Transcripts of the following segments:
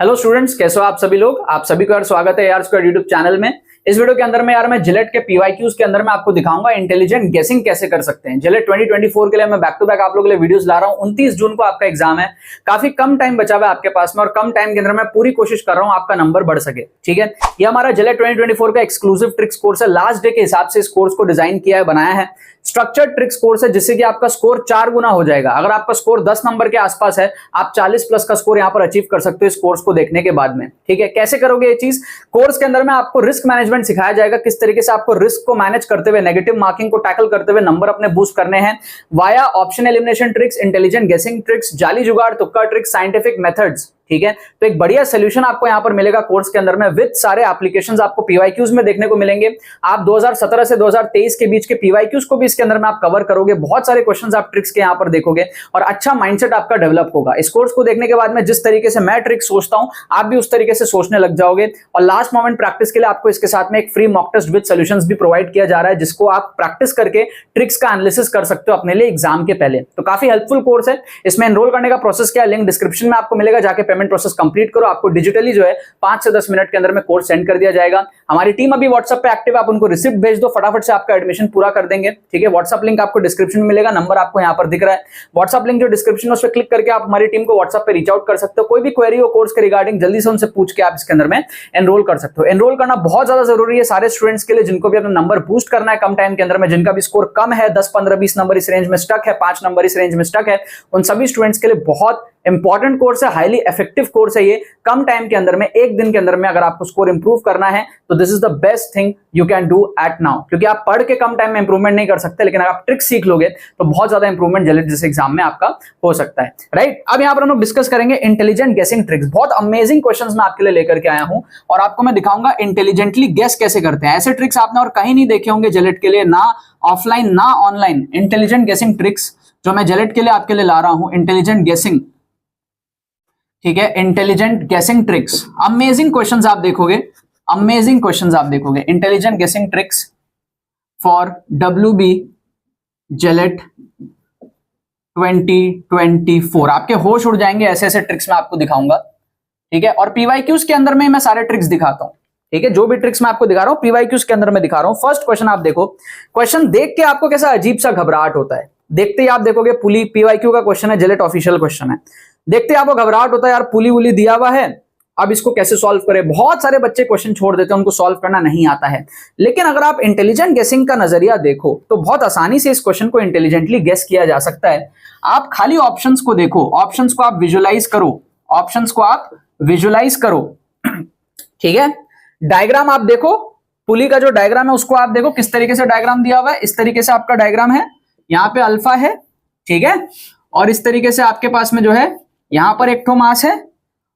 Hello students, कैसे हो आप सभी लोग। आप सभी को यार स्वागत है यार स्क्वायर यूट्यूब चैनल में। इस वीडियो के अंदर में यार मैं जिलेट के पीवाईक्यूज के अंदर में आपको दिखाऊंगा इंटेलिजेंट गेसिंग कैसे कर सकते हैं। जिलेट 2024 के लिए मैं बैक टू बैक आप लोगों के लिए वीडियोस ला रहा हूं। 29 जून को आपका एग्जाम है, काफी कम टाइम बचा हुआ है आपके पास में और कम टाइम के अंदर मैं पूरी कोशिश कर रहा हूं आपका नंबर बढ़ सके। ठीक है, ये हमारा जिलेट 2024 का एक्सक्लूसिव ट्रिक्स कोर्स है। लास्ट डे के हिसाब से इस कोर्स को डिजाइन किया है, बनाया है। स्ट्रक्चर्ड ट्रिक्स कोर्स है जिससे कि आपका स्कोर 4 गुना हो जाएगा। अगर आपका स्कोर 10 नंबर के आसपास है, आप 40 प्लस का स्कोर यहां पर अचीव कर सकते हो इस कोर्स को देखने के बाद में। ठीक है, कैसे करोगे ये चीज? कोर्स के अंदर में आपको रिस्क मैनेजमेंट सिखाया जाएगा, किस तरीके से आपको रिस्क को मैनेज करते हुए, नेगेटिव मार्किंग को टैकल करते हुए नंबर अपने बूस्ट करने हैं via option elimination tricks, intelligent गेसिंग ट्रिक्स, जाली जुगाड़, तुक्का ट्रिक्स, साइंटिफिक मेथड्स। ठीक है, तो एक बढ़िया सोल्यूशन आपको यहां पर मिलेगा कोर्स के अंदर में विद सारे एप्लीकेशंस आपको पीवाईक्यूज में देखने को मिलेंगे। आप 2017 से 2023 के बीच के पीवाईक्यूज को भी इसके अंदर में आप कवर करोगे। बहुत सारे क्वेश्चंस आप ट्रिक्स के यहां पर देखोगे और अच्छा माइंडसेट आपका डेवलप होगा। इस कोर्स को देखने के बाद में जिस तरीके से मैं ट्रिक्स सोचता हूं, आप भी उस तरीके से सोचने लग जाओगे। और लास्ट मोमेंट प्रैक्टिस के लिए आपको इसके साथ में एक free mock test with solutions भी प्रोवाइड किया जा रहा है, जिसको आप प्रैक्टिस करके ट्रिक्स का एनालिसिस कर सकते हो अपने लिए एग्जाम के पहले। तो काफी हेल्पफुल कोर्स है। इसमें एनरोल करने का प्रोसेस क्या है, लिंक डिस्क्रिप्शन में आपको मिलेगा, जाके पेमेंट प्रोसेस कंप्लीट करो। आपको डिजिटली जो है 5 से 10 मिनट के अंदर में कोर्स सेंड कर दिया जाएगा। हमारी टीम अभी व्हाट्सएप पे एक्टिव है, आप उनको रिसिप्ट भेज दो, फटाफट से आपका एडमिशन पूरा कर देंगे। ठीक है, व्हाट्सएप लिंक आपको डिस्क्रिप्शन में मिलेगा, नंबर आपको यहां पर दिख रहा है। व्हाट्सएप लिंक जो डिस्क्रिप्शन है उस पर क्लिक करके आप हमारी टीम को व्हाट्सएप पे रीच आउट कर सकते हो। कोई भी क्वेरी हो कोर्स के रिगार्डिंग, जल्दी से उनसे पूछ के आप इसके अंदर में एनरोल कर सकते हो। एनरोल करना बहुत ज्यादा जरूरी है सारे स्टूडेंट्स के लिए जिनको भी अपना नंबर बूस्ट करना है कम टाइम के अंदर में, जिनका भी स्कोर कम है, 10, 15, 20 नंबर इस रेंज में स्टक है, 5 नंबर इस रेंज में स्टक है, उन सभी स्टूडेंट्स के लिए बहुत इंपॉर्टेंट कोर्स है, हाईली इफेक्टिव कोर्स है ये। कम टाइम के अंदर में, एक दिन के अंदर में अगर आपको स्कोर इंप्रूव करना है तो this is the best thing you can do at now. क्योंकि आप पढ़ के कम टाइम में इंप्रूवमेंट नहीं कर सकते, लेकिन अगर आप ट्रिक सीख लोगे तो बहुत ज्यादा इंप्रूवमेंट जिलेट जैसे एग्जाम में आपका हो सकता है। राइट, अब यहां पर हम लोग डिस्कस करेंगे इंटेलिजेंट गेसिंग ट्रिक्स। बहुत अमेजिंग क्वेश्चंस मैं आपके लिए लेकर के आया हूं और आपको मैं दिखाऊंगा इंटेलिजेंटली गेस कैसे करते हैं। ऐसे ट्रिक्स आपने और कहीं नहीं देखे होंगे जिलेट के लिए, ना ऑफलाइन ना ऑनलाइन। इंटेलिजेंट गेसिंग ट्रिक्स जो मैं जिलेट के लिए आपके लिए ला रहा हूं, इंटेलिजेंट गेसिंग। ठीक है, इंटेलिजेंट गेसिंग ट्रिक्स, अमेजिंग क्वेश्चंस आप देखोगे, अमेजिंग क्वेश्चंस आप देखोगे। इंटेलिजेंट गेसिंग ट्रिक्स फॉर WB जिलेट 2024। आपके होश उड़ जाएंगे, ऐसे ऐसे ट्रिक्स मैं आपको दिखाऊंगा। ठीक है, और पीवाईक्यूज के अंदर में मैं सारे ट्रिक्स दिखाता हूं। ठीक है, जो भी ट्रिक्स मैं आपको दिखा रहा हूं पीवाईक्यूज के अंदर में दिखा रहा हूं। फर्स्ट क्वेश्चन आप देखो, क्वेश्चन देख के आपको कैसा अजीब सा घबराहट होता है। देखते ही आप देखोगे पुली, पीवाईक्यू का क्वेश्चन है, जिलेट ऑफिशियल क्वेश्चन है। देखते ही आपको घबराहट होता है, यार पुली वुली दिया हुआ है, अब इसको कैसे सॉल्व करें। बहुत सारे बच्चे क्वेश्चन छोड़ देते हैं, उनको सॉल्व करना नहीं आता है। लेकिन अगर आप इंटेलिजेंट गेसिंग का नजरिया देखो तो बहुत आसानी से इस क्वेश्चन को इंटेलिजेंटली गेस किया जा सकता है। आप खाली ऑप्शंस को देखो, ऑप्शंस को आप विजुअलाइज करो, ऑप्शंस को आप विजुअलाइज करो। ठीक है, डायग्राम आप देखो, पुली का जो डायग्राम है उसको आप देखो किस तरीके से डायग्राम दिया हुआ है। इस तरीके से आपका डायग्राम है, यहां पे अल्फा है, ठीक है, और इस तरीके से आपके पास में जो है यहां पर एक ठो मास है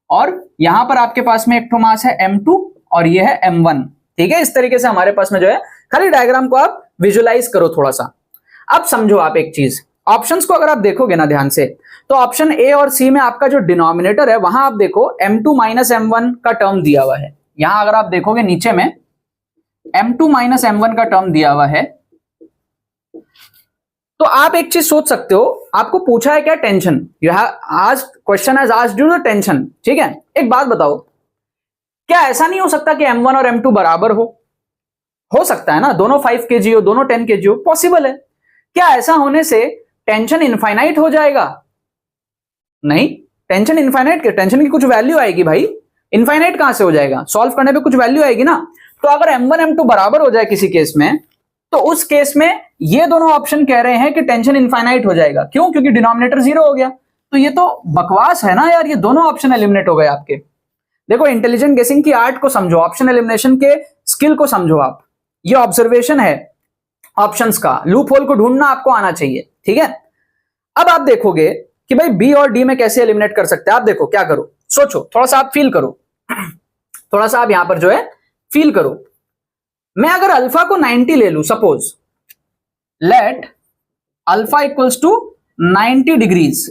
और यहां पर आपके पास में एक ठो मास है M2 और ये है M1। ठीक है, इस तरीके से हमारे पास में जो है, खाली डायग्राम को आप विजुअलाइज करो थोड़ा सा। अब समझो आप एक चीज, ऑप्शंस को अगर आप देखोगे ना ध्यान से, तो ऑप्शन ए और सी में आपका जो डिनोमिनेटर है वहां आप देखो M2 माइनस M1 का टर्म दिया हुआ है। यहां अगर आप देखोगे नीचे में M2 माइनस M1 का टर्म दिया हुआ है। तो आप एक चीज सोच सकते हो, आपको पूछा है क्या tension, you have asked, question has asked you the tension. ठीक है, एक बात बताओ, क्या ऐसा नहीं हो सकता कि M1 और M2 बराबर हो सकता है ना, दोनों 5 kg हो, दोनों 10 kg हो, पॉसिबल है। क्या ऐसा होने से टेंशन इनफाइनाइट हो जाएगा? नहीं, टेंशन इनफाइनाइट, टेंशन की कुछ वैल्यू आएगी भाई, इनफाइनाइट कहां से हो जाएगा, सॉल्व करने पे कुछ वैल्यू आएगी ना। तो अगर M1 M2 बराबर हो जाए किसी केस में, तो उस केस में ये दोनों ऑप्शन कह रहे हैं कि टेंशन इनफाइनाइट हो जाएगा। क्यों? क्योंकि डिनोमिनेटर 0 हो गया। तो ये तो बकवास है ना यार, ये दोनों ऑप्शन एलिमिनेट हो गए आपके। देखो, इंटेलिजेंट गेसिंग की आर्ट को समझो, ऑप्शन एलिमिनेशन के स्किल को समझो आप। ये ऑब्जर्वेशन है ऑप्शंस का, लूप होल को ढूंढना आपको आना चाहिए। ठीक है, अब आप देखोगे कि भाई बी और डी में कैसे एलिमिनेट कर सकते हैं। आप देखो, क्या करो, सोचो, थोड़ा सा आप फील करो, थोड़ा सा आप यहां पर जो है फील करो। मैं अगर अल्फा को 90 ले लूं, suppose let alpha equals to 90 degrees,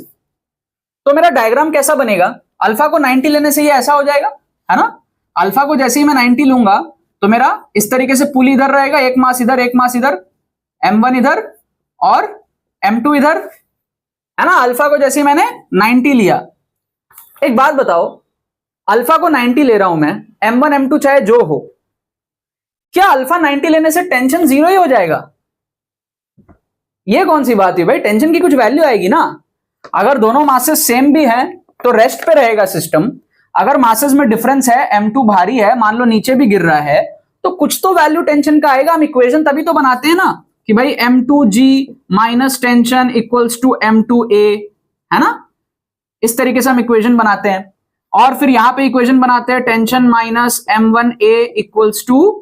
तो मेरा डायग्राम कैसा बनेगा? अल्फा को 90 लेने से ये ऐसा हो जाएगा, है ना। अल्फा को जैसे ही मैं 90 लूंगा तो मेरा इस तरीके से पुल इधर रहेगा, एक मास इधर, एक मास इधर, M1 इधर और M2 इधर, है ना। अल्फा को जैसे ही मैंने 90 लिया, एक बात बताओ, अल्फा को 90 ले रहा हूं मैं, M1 M2 चाहे जो हो, क्या अल्फा 90 लेने से टेंशन 0 ही हो जाएगा? ये कौन सी बात है भाई, टेंशन की कुछ वैल्यू आएगी ना। अगर दोनों मासेस सेम भी है तो रेस्ट पे रहेगा सिस्टम। अगर मासेस में डिफरेंस है, M2 भारी है, मान लो नीचे भी गिर रहा है, तो कुछ तो वैल्यू टेंशन का आएगा। हम इक्वेशन तभी तो बनाते हैं ना कि भाई M2G minus tension equals to M2A, है ना। इस तरीके से हम इक्वेशन बनाते हैं। और फिर यहां पे इक्वेशन बनाते हैं tension minus M1A equals to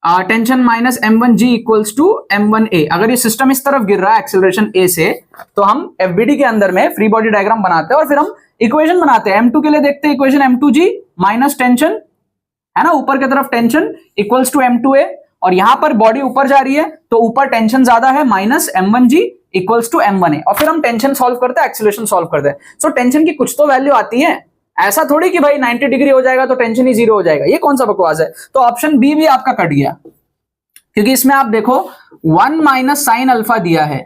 tension minus M1G equals to M1A। अगर ये सिस्टम इस तरफ गिर रहा है एक्सेलरेशन A से, तो हम FBD के अंदर में फ्री बॉडी डायग्राम बनाते हैं और फिर हम इक्वेशन बनाते हैं। M2 के लिए देखते हैं इक्वेशन M2G माइनस टेंशन, है ना, ऊपर की तरफ टेंशन इक्वल्स टू M2A, और यहां पर बॉडी ऊपर जा रही है तो ऊपर टेंशन ज्यादा है, minus M1G equals to M1A, और फिर हम टेंशन सॉल्व करते हैं, एक्सीलरेशन सॉल्व करते हैं। सो टेंशन की कुछ तो वैल्यू आती है। ऐसा थोड़ी कि भाई 90 डिग्री हो जाएगा तो टेंशन ही 0 हो जाएगा, ये कौन सा बकवास है। तो ऑप्शन बी भी आपका कट गया, क्योंकि इसमें आप देखो 1 माइनस साइन अल्फा दिया है,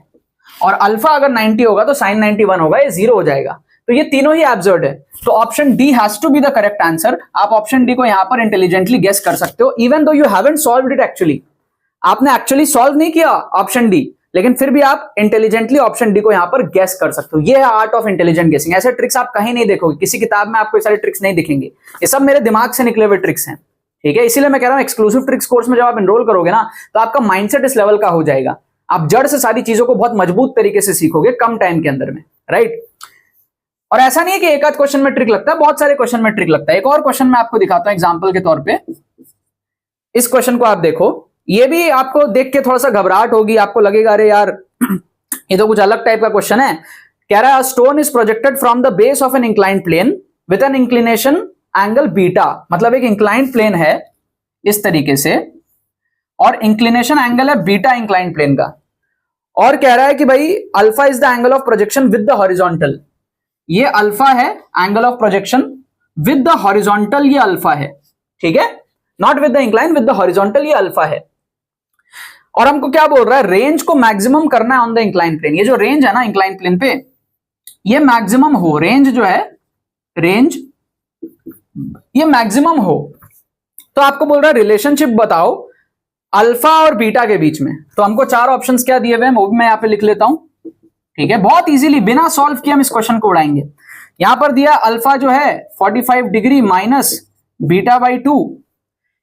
और अल्फा अगर 90 होगा तो साइन 91 होगा, ये 0 हो जाएगा। तो ये तीनों ही एब्सर्ड है। तो option D has to be the correct answer. आप ऑप्शन डी को यहां पर इंटेलिजेंटली गेस कर सकते हो, even though you haven't solved it actually. आपने एक्चुअली सॉल्व नहीं किया ऑप्शन डी, लेकिन फिर भी आप इंटेलिजेंटली ऑप्शन डी को यहां पर गेस कर सकते हो। ये है आर्ट ऑफ इंटेलिजेंट गेसिंग। ऐसे ट्रिक्स आप कहीं नहीं देखोगे, किसी किताब में आपको ये सारे ट्रिक्स नहीं दिखेंगे। ये सब मेरे दिमाग से निकले हुए ट्रिक्स हैं, ठीक है। इसीलिए मैं कह रहा हूं एक्सक्लूसिव ट्रिक्स कोर्स में जब आप एनरोल करोगे ना, तो आपका माइंडसेट इस लेवल का हो जाएगा। आप जड़ से सारी चीजों को बहुत मजबूत तरीके से सीखोगे कम टाइम के अंदर में, राइट। और ऐसा नहीं है कि एक आध क्वेश्चन में ट्रिक लगता है, बहुत सारे क्वेश्चन में ट्रिक लगता है। एक और क्वेश्चन मैं आपको दिखाता हूं एग्जांपल के तौर पे। इस क्वेश्चन को आप देखो, ये भी आपको देख के थोड़ा सा घबराहट होगी, आपको लगेगा अरे यार ये तो कुछ अलग टाइप का क्वेश्चन है। कह रहा है stone is projected from the base of an inclined plane with an inclination angle beta. मतलब एक इंक्लाइंड प्लेन है इस तरीके से, और इंक्लिनेशन एंगल है बीटा इंक्लाइंड प्लेन का, और कह रहा है कि भाई alpha is the angle of projection with the horizontal. ये अल्फा है angle of projection with the horizontal, ये अल्फा है, ठीक है, not with the incline, with the horizontal, ये अल्फा है। और हमको क्या बोल रहा है, रेंज को मैक्सिमम करना है ऑन द इंक्लाइन प्लेन। ये जो रेंज है ना इंक्लाइन प्लेन पे, ये मैक्सिमम हो, रेंज जो है, रेंज ये मैक्सिमम हो। तो आपको बोल रहा है रिलेशनशिप बताओ अल्फा और बीटा के बीच में। तो हमको 4 ऑप्शंस क्या दिए हुए हैं, वो भी मैं यहां पे लिख लेता हूं, ठीक है। बहुत इजीली बिना सॉल्व किए हम इस क्वेश्चन को उड़ाएंगे। यहां पर दिया अल्फा जो है 45 डिग्री माइनस बीटा बाई 2।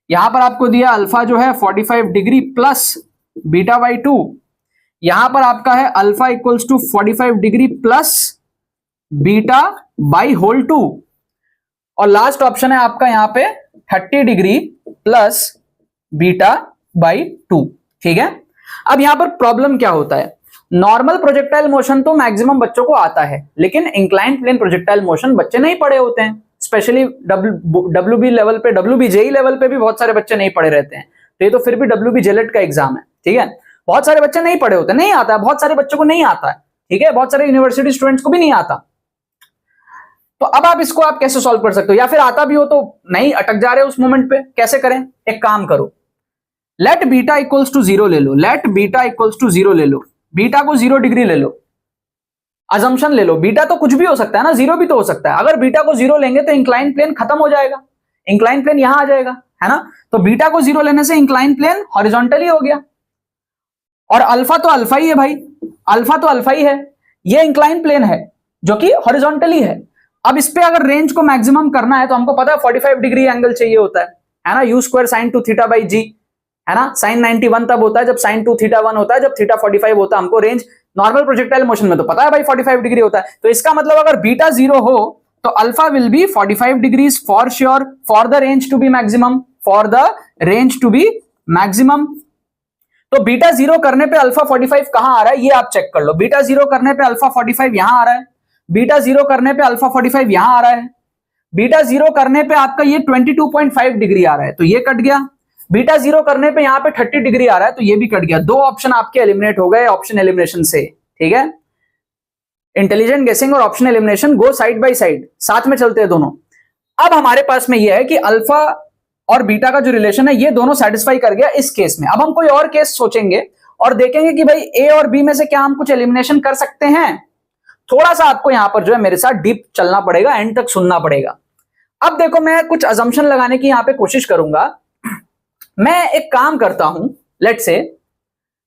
यहां पर आपको दिया अल्फा जो है 45 डिग्री प्लस बीटा बाई 2। यहां पर आपका है alpha equals to 45 degree plus beta by whole 2। और लास्ट ऑप्शन है आपका यहां पे 30 डिग्री प्लस बीटा बाई 2, ठीक है। अब यहां पर प्रॉब्लम क्या होता है, नॉर्मल प्रोजेक्टाइल मोशन तो मैक्सिमम बच्चों को आता है, लेकिन इंक्लाइंड प्लेन प्रोजेक्टाइल मोशन बच्चे नहीं पढ़े होते हैं। स्पेशली WB लेवल पे, WBJE लेवल पे भी बहुत सारे बच्चे नहीं पढ़े रहते हैं। तो ये तो फिर भी WB जेलेट का एग्जाम है, ठीक है। बहुत सारे बच्चे नहीं पढ़े होते, नहीं आता है, बहुत सारे बच्चों को नहीं आता है, ठीक है, बहुत सारे यूनिवर्सिटी स्टूडेंट्स को भी नहीं आता। तो अब आप इसको आप कैसे सॉल्व कर सकते हो, या फिर आता भी हो तो नहीं, अटक जा रहे हो उस मोमेंट पे, कैसे करें। एक काम करो, लेट बीटा इक्वल्स टू 0 ले लो, लेट बीटा इक्वल्स टू 0 ले लो, बीटा को 0 डिग्री ले लो, अजम्पशन ले लो। बीटा तो कुछ भी हो सकता है ना, 0 भी तो हो सकता है। अगर बीटा को 0 लेंगे तो इंक्लाइन प्लेन खत्म हो जाएगा, इंक्लाइन प्लेन यहां आ जाएगा, है ना। तो बीटा को 0 लेने से इंक्लाइन प्लेन हॉरिजॉन्टली हो गया, और अल्फा तो अल्फा ही है भाई, अल्फा तो अल्फा ही है, ये इंक्लाइन प्लेन है जो कि हॉरिजॉन्टली है। अब इस पे अगर रेंज को मैक्सिमम करना है तो हमको पता है 45 डिग्री एंगल चाहिए होता है ना, u square sine 2 theta by g, है ना। साइन 91 तब होता है जब साइन 2 थीटा 1 होता है, जब थीटा 45 होता है। हमको रेंज नॉर्मल प्रोजेक्टाइल मोशन में तो पता है भाई 45 डिग्री होता है। तो इसका मतलब अगर बीटा 0 हो तो alpha will be 45 degrees for sure, for the range to be maximum, for the range to be maximum. तो बीटा 0 करने पे अल्फा 45 कहां आ रहा है, ये आप चेक कर लो। बीटा 0 करने पे अल्फा 45 यहां आ रहा है, बीटा 0 करने पे अल्फा 45 यहां आ रहा है, बीटा 0 करने पे आपका ये 22.5 डिग्री आ रहा है, तो ये कट गया। बीटा 0 करने पे यहां पे 30 डिग्री आ रहा है, तो ये भी कट गया। 2 ऑप्शन आपके एलिमिनेट हो गए ऑप्शन एलिमिनेशन से, ठीक है। इंटेलिजेंट गेसिंग और option elimination go side by side, साथ में चलते हैं दोनों। अब हमारे पास में ये है कि अल्फा और बीटा का जो रिलेशन है ये दोनों सेटिस्फाई कर गया इस केस में। अब हम कोई और केस सोचेंगे और देखेंगे कि भाई ए और बी में से क्या हम कुछ एलिमिनेशन कर सकते हैं। थोड़ा सा आपको यहां पर जो है मेरे साथ डीप चलना पड़ेगा, एंड तक सुनना पड़ेगा। अब देखो मैं कुछ अजम्पशन लगाने की यहां पे कोशिश करूंगा। मैं एक काम करता हूं, लेट से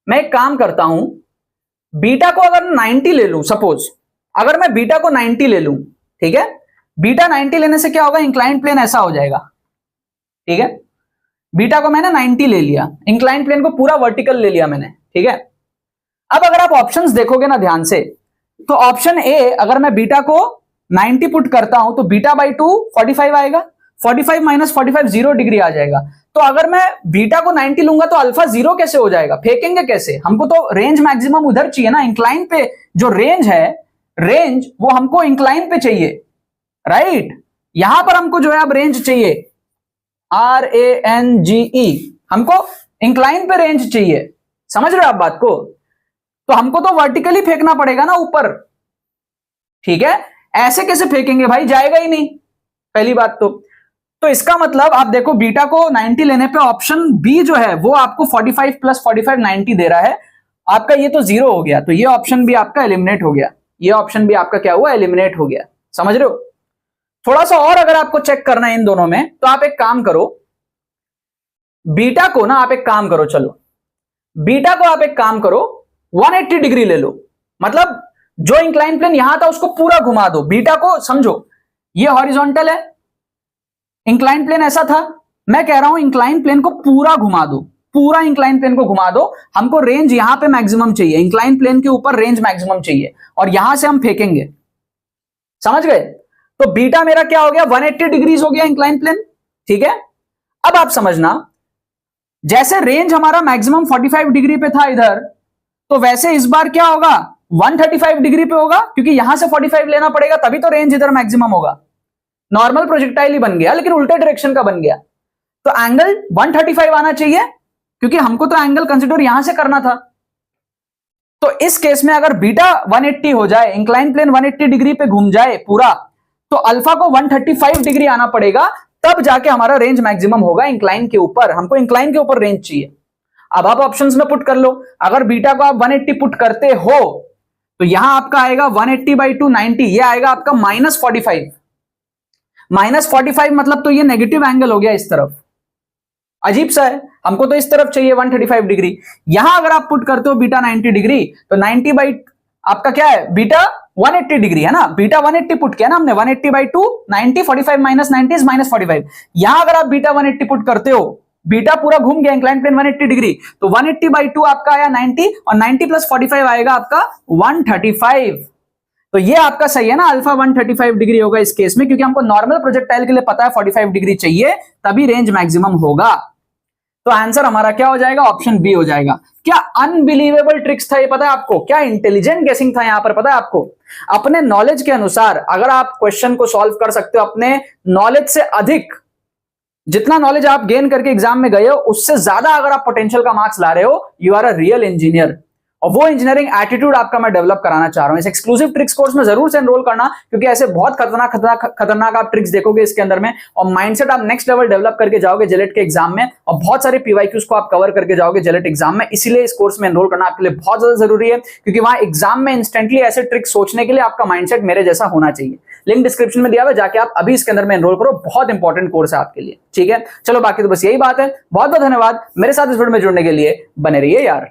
मैं एक काम करता हूं, बीटा को अगर 90 ले लूं, सपोज अगर मैं बीटा को 90 ले लूं, ठीक है, बीटा 90 लेने से क्या होगा, इंक्लाइंड प्लेन ऐसा हो जाएगा, ठीक है, बीटा को मैंने 90 ले लिया, इंक्लाइंड प्लेन को पूरा वर्टिकल ले लिया मैंने, ठीक है। अब अगर आप ऑप्शंस देखोगे ना ध्यान से, तो ऑप्शन ए अगर मैं बीटा को 90 पुट करता हूं तो बीटा बाई 2 45 आएगा, 45 माइनस 45 0 डिग्री आ जाएगा। तो अगर मैं बीटा को 90 लूंगा तो अल्फा 0 कैसे हो जाएगा, फेंकेंगे कैसे, हमको तो रेंज मैक्सिमम उधर चाहिए ना, इंक्लाइन पे जो रेंज है, रेंज वो हमको इंक्लाइन पे चाहिए, राइट। यहां पर हमको जो है अब रेंज चाहिए, RANGE, हमको इंक्लाइन पे रेंज चाहिए, समझ रहे हो आप बात को। तो हमको तो वर्टिकली फेंकना पड़ेगा ना ऊपर, ठीक है, ऐसे कैसे फेंकेंगे भाई, जाएगा ही नहीं पहली बात तो इसका मतलब आप देखो बीटा को 90 लेने पे ऑप्शन बी जो है वो आपको 45 प्लस 45 90 दे रहा है, आपका ये तो 0 हो गया, तो ये ऑप्शन भी आपका एलिमिनेट हो गया, ये ऑप्शन भी आपका क्या हुआ, एलिमिनेट हो गया, समझ रहे हो। थोड़ा सा और अगर आपको चेक करना है इन दोनों में, तो आप एक काम करो, बीटा को ना आप एक काम करो, चलो बीटा को आप एक काम करो 180 डिग्री ले लो, मतलब जो इंक्लाइन प्लेन यहां था उसको पूरा घुमा दो, बीटा को समझो ये हॉरिजॉन्टल है, इंक्लाइन प्लेन ऐसा था, मैं कह रहा हूं इंक्लाइन प्लेन को पूरा घुमा दो, पूरा इंक्लाइन प्लेन को घुमा दो, हमको रेंज यहां पे मैक्सिमम चाहिए, इंक्लाइन प्लेन के ऊपर रेंज मैक्सिमम चाहिए, और यहां से हम फेंकेंगे, समझ गए। तो बीटा मेरा क्या हो गया, 180 डिग्रीज हो गया इंक्लाइन प्लेन, ठीक है। अब आप समझना, जैसे रेंज हमारा मैक्सिमम 45 डिग्री पे था इधर, तो वैसे इस बार क्या होगा, 135 डिग्री पे होगा, क्योंकि यहां से 45 लेना पड़ेगा, तभी तो रेंज इधर मैक्सिमम होगा। नॉर्मल प्रोजेक्टाइल ही बन गया, लेकिन उल्टे डायरेक्शन का बन गया, तो एंगल 135 आना चाहिए, क्योंकि हमको तो एंगल कंसीडर यहां से करना था। तो इस केस में अगर बीटा 180 हो जाए, इंक्लाइन प्लेन 180 डिग्री पे घूम जाए पूरा, तो अल्फा को 135 डिग्री आना पड़ेगा, तब जाके हमारा रेंज मैक्सिमम होगा इंक्लाइन के ऊपर, हमको इंक्लाइन के ऊपर रेंज चाहिए। अब आप ऑप्शंस में पुट कर लो, अगर बीटा को आप 180 पुट करते हो तो यहां आपका आएगा 180 बाई 2 90, ये आएगा आपका -45, -45 मतलब तो ये नेगेटिव एंगल हो गया इस तरफ, अजीब सा है, हमको तो इस तरफ चाहिए 135 डिग्री। यहां अगर आप पुट करते हो बीटा 90 डिग्री, तो 90 बाई आपका क्या है, बीटा 180 डिग्री है ना, बीटा 180 पुट किया ना हमने, 180 बाई 2 90, 45 माइनस 90 इज -45। यहां अगर आप बीटा 180 पुट करते हो, बीटा पूरा घूम गया इंक्लाइन प्लेन 180 डिग्री, तो 180 बाई 2 आपका आया 90, और 90 प्लस 45 आएगा आपका 135। तो ये आपका सही है ना, अल्फा 135 डिग्री होगा इस केस में, क्योंकि हमको नॉर्मल प्रोजेक्टाइल के लिए पता है 45 डिग्री चाहिए, तभी रेंज मैक्सिमम होगा। तो आंसर हमारा क्या हो जाएगा, ऑप्शन बी हो जाएगा। क्या अनबिलीवेबल ट्रिक्स था ये, पता है आपको, क्या इंटेलिजेंट गेसिंग था यहां पर, पता है आपको। अपने नॉलेज के अनुसार अगर आप क्वेश्चन को सॉल्व कर सकते हो, अपने नॉलेज से अधिक, जितना नॉलेज आप गेन करके एग्जाम में गए हो उससे ज्यादा अगर आप पोटेंशियल का मार्क्स ला रहे हो, you are a real engineer. और वो इंजीनियरिंग एटीट्यूड आपका मैं डेवलप कराना चाह रहा हूं। इस एक्सक्लूसिव ट्रिक्स कोर्स में जरूर से एनरोल करना, क्योंकि ऐसे बहुत खतरनाक आप ट्रिक्स देखोगे इसके अंदर में, और माइंडसेट आप नेक्स्ट लेवल डेवलप करके जाओगे जेलेट के एग्जाम में, और बहुत सारे पीवाईक्यूज को आप कवर करके जाओगे जेलेट एग्जाम में। इसीलिए इस कोर्स में एनरोल करना आपके लिए बहुत ज्यादा जरूरी है, क्योंकि वहां एग्जाम में इंस्टेंटली ऐसे ट्रिक्स सोचने के लिए आपका माइंडसेट मेरे जैसा होना चाहिए। लिंक डिस्क्रिप्शन में दिया हुआ, जाके आप अभी इसके अंदर में एनरोल करो, बहुत इंपॉर्टेंट कोर्स है आपके लिए, ठीक है। चलो बाकी तो बस यही बात है, बहुत बहुत धन्यवाद मेरे साथ इस वीडियो में जुड़ने के लिए, बने रहिए यार।